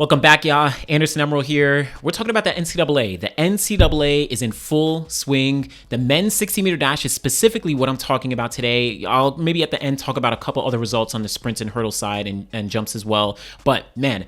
Welcome back, y'all. Anderson Emerald here. We're talking about the NCAA. The NCAA is in full swing. The men's 60-meter dash is specifically what I'm talking about today. I'll maybe at the end talk about a couple other results on the sprints and hurdle side and jumps as well. But man,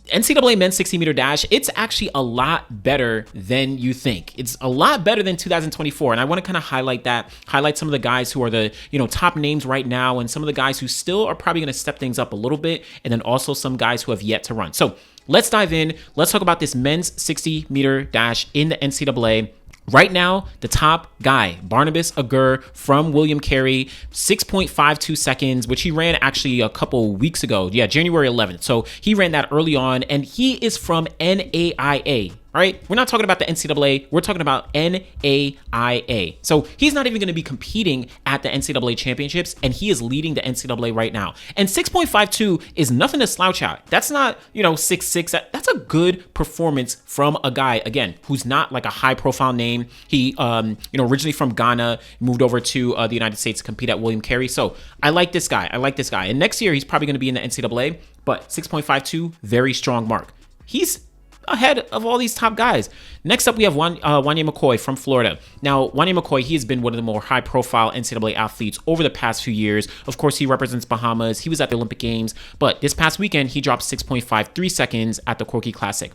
NCAA men's 60-meter dash, it's actually a lot better than you think. It's a lot better than 2024, and I want to kind of highlight some of the guys who are the top names right now, and some of the guys who still are probably going to step things up a little bit, and then also some guys who have yet to run. So let's dive in. Let's talk about this men's 60-meter dash in the NCAA. Right now, the top guy, Barnabas Agur from William Carey, 6.52 seconds, which he ran actually a couple weeks ago. Yeah, January 11th. So he ran that early on, and he is from NAIA. All right, we're not talking about the NCAA. We're talking about NAIA. So he's not even going to be competing at the NCAA championships, and he is leading the NCAA right now. And 6.52 is nothing to slouch at. That's not 6'6". That's a good performance from a guy, again, who's not like a high-profile name. He originally from Ghana, moved over to the United States to compete at William Carey. So I like this guy. And next year he's probably going to be in the NCAA. But 6.52, very strong mark. He's ahead of all these top guys. Next up, we have Wanya McCoy from Florida. Now, Wanya McCoy, he has been one of the more high-profile NCAA athletes over the past few years. Of course, he represents Bahamas. He was at the Olympic Games, but this past weekend, he dropped 6.53 seconds at the Corky Classic.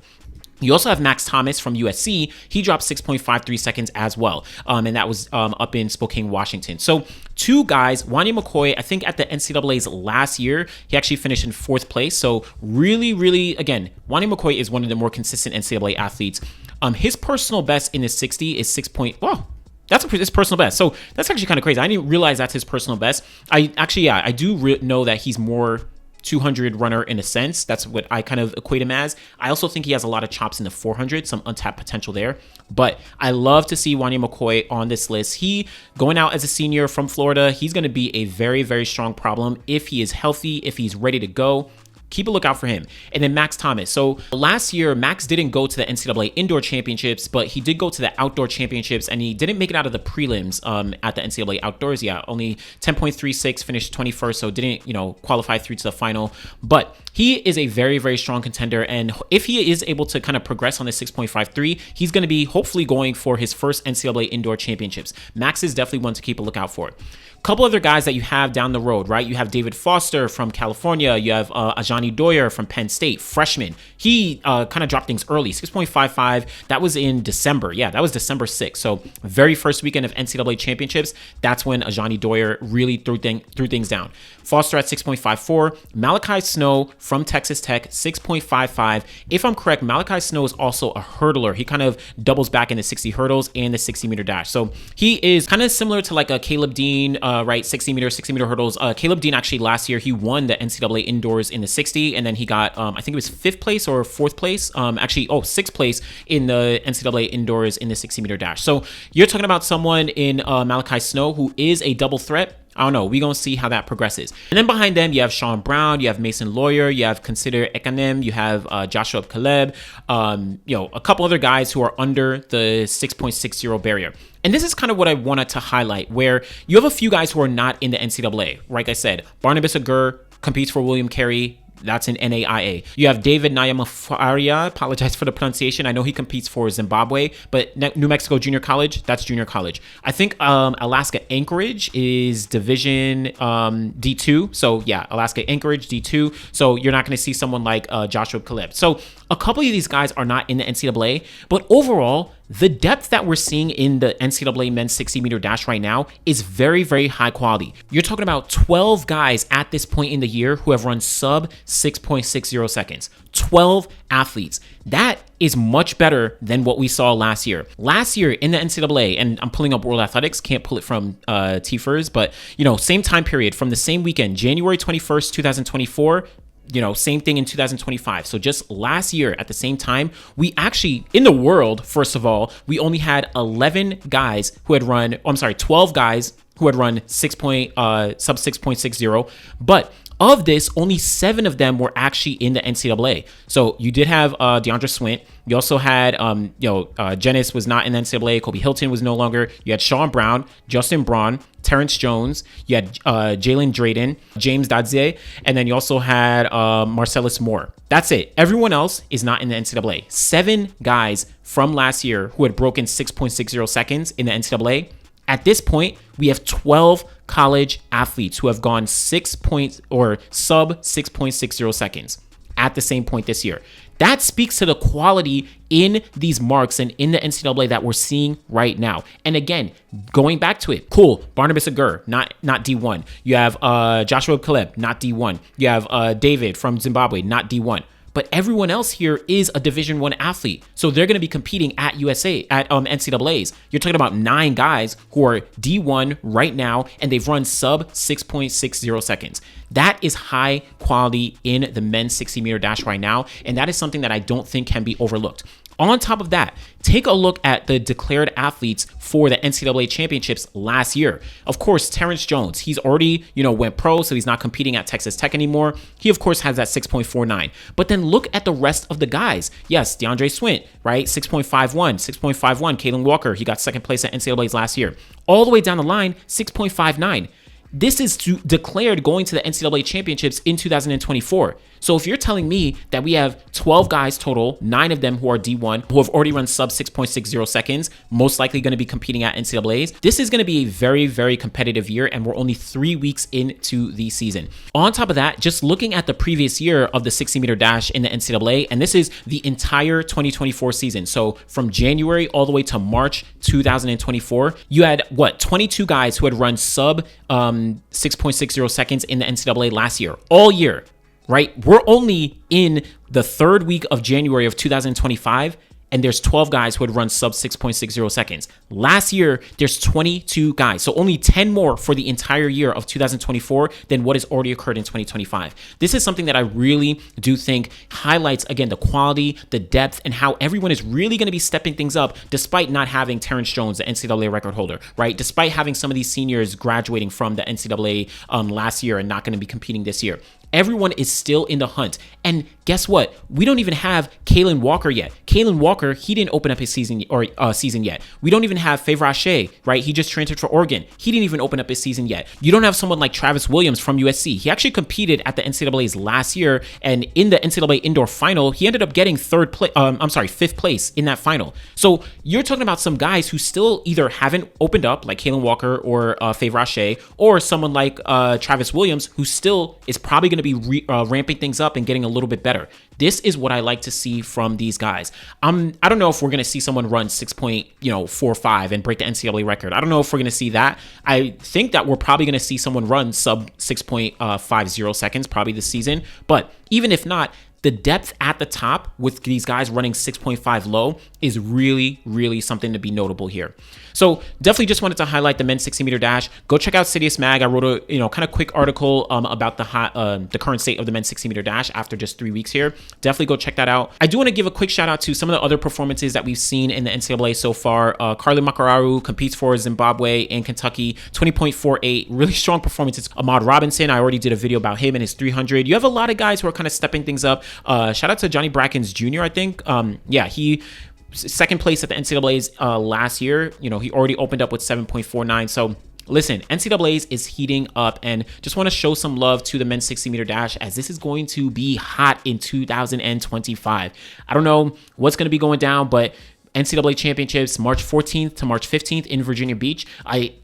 You also have Max Thomas from USC. He dropped 6.53 seconds as well, and that was up in Spokane, Washington. So two guys, Wanya McCoy, I think at the NCAA's last year, he actually finished in 4th place. So really, again, Wanya McCoy is one of the more consistent NCAA athletes. His personal best in his 60 is 6. That's his personal best. So that's actually kind of crazy. I didn't realize that's his personal best. I do know that he's more 200 runner in a sense. That's what I kind of equate him as. I also think he has a lot of chops in the 400, some untapped potential there. But I love to see Wanya McCoy on this list. He, going out as a senior from Florida, he's going to be a very, very strong problem if he is healthy, if he's ready to go. Keep a lookout for him. And then Max Thomas. So last year, Max didn't go to the NCAA indoor championships, but he did go to the outdoor championships, and he didn't make it out of the prelims at the NCAA outdoors. Yeah, only 10.36, finished 21st, so didn't qualify through to the final. But he is a very, very strong contender, and if he is able to kind of progress on the 6.53, he's going to be hopefully going for his first NCAA indoor championships. Max is definitely one to keep a lookout for. Couple other guys that you have down the road, right? You have David Foster from California. You have Ajani Doyer from Penn State, freshman. He kind of dropped things early, 6.55. That was in December. Yeah, that was December 6th. So very first weekend of NCAA championships, that's when Ajani Doyer really threw things down. Foster at 6.54. Malachi Snow from Texas Tech, 6.55. If I'm correct, Malachi Snow is also a hurdler. He kind of doubles back in the 60 hurdles and the 60-meter dash. So he is kind of similar to like a Caleb Dean, right? 60-meter hurdles. Caleb Dean actually last year, he won the NCAA indoors in the 60, and then he got, I think it was 5th place or 4th place. 6th place in the NCAA indoors in the 60-meter dash. So you're talking about someone in Malachi Snow who is a double threat. I don't know. We're going to see how that progresses. And then behind them, you have Sean Brown, you have Mason Lawyer, you have Consider Ekanem, you have Joshua Caleb, a couple other guys who are under the 6.60 barrier. And this is kind of what I wanted to highlight, where you have a few guys who are not in the NCAA. Like I said, Barnabas Agur competes for William Carey. That's in NAIA. You have David Nyamafaria. Apologize for the pronunciation. I know he competes for Zimbabwe, but New Mexico Junior College, that's junior college. I think Alaska Anchorage is Division D2. So yeah, Alaska Anchorage D2. So you're not going to see someone like Joshua Caleb. So a couple of these guys are not in the NCAA, but overall, the depth that we're seeing in the NCAA men's 60-meter dash right now is very, very high quality. You're talking about 12 guys at this point in the year who have run sub 6.60 seconds. 12 athletes. That is much better than what we saw last year. Last year in the NCAA, and I'm pulling up World Athletics, can't pull it from TFERS, but same time period from the same weekend, January 21st, 2024, same thing in 2025. So just last year at the same time, we actually, in the world, first of all, we only had 11 guys who had run, 12 guys who had run sub 6.60, but Of this, only 7 of them were actually in the NCAA. So you did have DeAndre Swint. You also had, Jennings was not in the NCAA. Kobe Hilton was no longer. You had Sean Brown, Justin Braun, Terrence Jones. You had Jalen Drayden, James Dadzie, and then you also had Marcellus Moore. That's it. Everyone else is not in the NCAA. 7 guys from last year who had broken 6.60 seconds in the NCAA. At this point, we have 12 college athletes who have gone sub 6.60 seconds at the same point this year. That speaks to the quality in these marks and in the NCAA that we're seeing right now. And again, going back to it, cool. Barnabas Agur, not D1. You have Joshua Caleb, not D1. You have David from Zimbabwe, not D1. But everyone else here is a Division I athlete. So they're going to be competing at NCAAs. You're talking about 9 guys who are D1 right now, and they've run sub 6.60 seconds. That is high quality in the men's 60 meter dash right now. And that is something that I don't think can be overlooked. On top of that, take a look at the declared athletes for the NCAA championships last year. Of course, Terrence Jones, he's already, went pro, so he's not competing at Texas Tech anymore. He, of course, has that 6.49. But then look at the rest of the guys. Yes, DeAndre Swint, right? 6.51, 6.51. Kalen Walker, he got second place at NCAAs last year. All the way down the line, 6.59. This is declared going to the NCAA championships in 2024. So if you're telling me that we have 12 guys total, 9 of them who are D1, who have already run sub 6.60 seconds, most likely going to be competing at NCAAs, this is going to be a very, very competitive year, and we're only 3 weeks into the season. On top of that, just looking at the previous year of the 60-meter dash in the NCAA, and this is the entire 2024 season. So from January all the way to March 2024, you had, 22 guys who had run sub 6.60 seconds in the NCAA last year, all year. Right? We're only in the 3rd week of January of 2025, and there's 12 guys who had run sub 6.60 seconds. Last year, there's 22 guys. So only 10 more for the entire year of 2024 than what has already occurred in 2025. This is something that I really do think highlights, again, the quality, the depth, and how everyone is really going to be stepping things up despite not having Terrence Jones, the NCAA record holder, right? Despite having some of these seniors graduating from the NCAA last year and not going to be competing this year. Everyone is still in the hunt. And guess what? We don't even have Kalen Walker yet. Kalen Walker, he didn't open up his season yet. We don't even have Favre Ashe, right? He just transferred for Oregon. He didn't even open up his season yet. You don't have someone like Travis Williams from USC. He actually competed at the NCAAs last year, and in the NCAA indoor final, he ended up getting 5th place in that final. So you're talking about some guys who still either haven't opened up, like Kalen Walker or Favre Ashe, or someone like Travis Williams, who still is probably going to be ramping things up and getting a little bit better. This is what I like to see from these guys. I don't know if we're going to see someone run 6.45 and break the NCAA record. I don't know if we're going to see that. I think that we're probably going to see someone run sub 6.50 seconds probably this season. But even if not, the depth at the top with these guys running 6.5 low is really, really something to be notable here. So definitely just wanted to highlight the men's 60-meter dash. Go check out Citius Mag. I wrote a kind of quick article about the current state of the men's 60-meter dash after just 3 weeks here. Definitely go check that out. I do want to give a quick shout out to some of the other performances that we've seen in the NCAA so far. Carly Makararu competes for Zimbabwe and Kentucky, 20.48. Really strong performances. Ahmad Robinson, I already did a video about him and his 300. You have a lot of guys who are kind of stepping things up. Shout out to Johnny Brackens Jr., I think. He second place at the NCAAs last year. He already opened up with 7.49. So listen, NCAAs is heating up, and just want to show some love to the men's 60-meter dash, as this is going to be hot in 2025. I don't know what's going to be going down, but NCAA championships, March 14th to March 15th in Virginia Beach.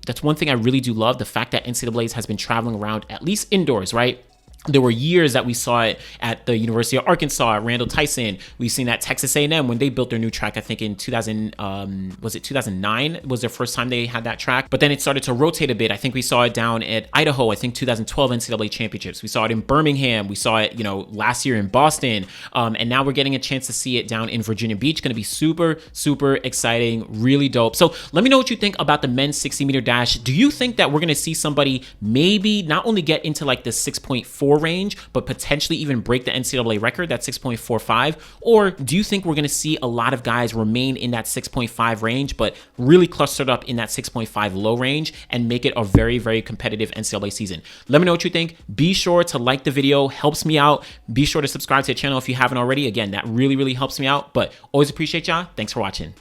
That's one thing I really do love, the fact that NCAAs has been traveling around, at least indoors, right? There were years that we saw it at the University of Arkansas, at Randall Tyson. We've seen that Texas A&M when they built their new track, I think in 2009 was their first time they had that track. But then it started to rotate a bit. I think we saw it down at Idaho, I think 2012 NCAA championships. We saw it in Birmingham. We saw it, last year in Boston. And now we're getting a chance to see it down in Virginia Beach. Going to be super, super exciting, really dope. So let me know what you think about the men's 60-meter dash. Do you think that we're going to see somebody maybe not only get into like the 6.4 6.4 range, but potentially even break the NCAA record, that 6.45? Or do you think we're going to see a lot of guys remain in that 6.5 range, but really clustered up in that 6.5 low range and make it a very, very competitive NCAA season? Let me know what you think. Be sure to like the video, helps me out. Be sure to subscribe to the channel if you haven't already. Again, that really, really helps me out, but always appreciate y'all. Thanks for watching.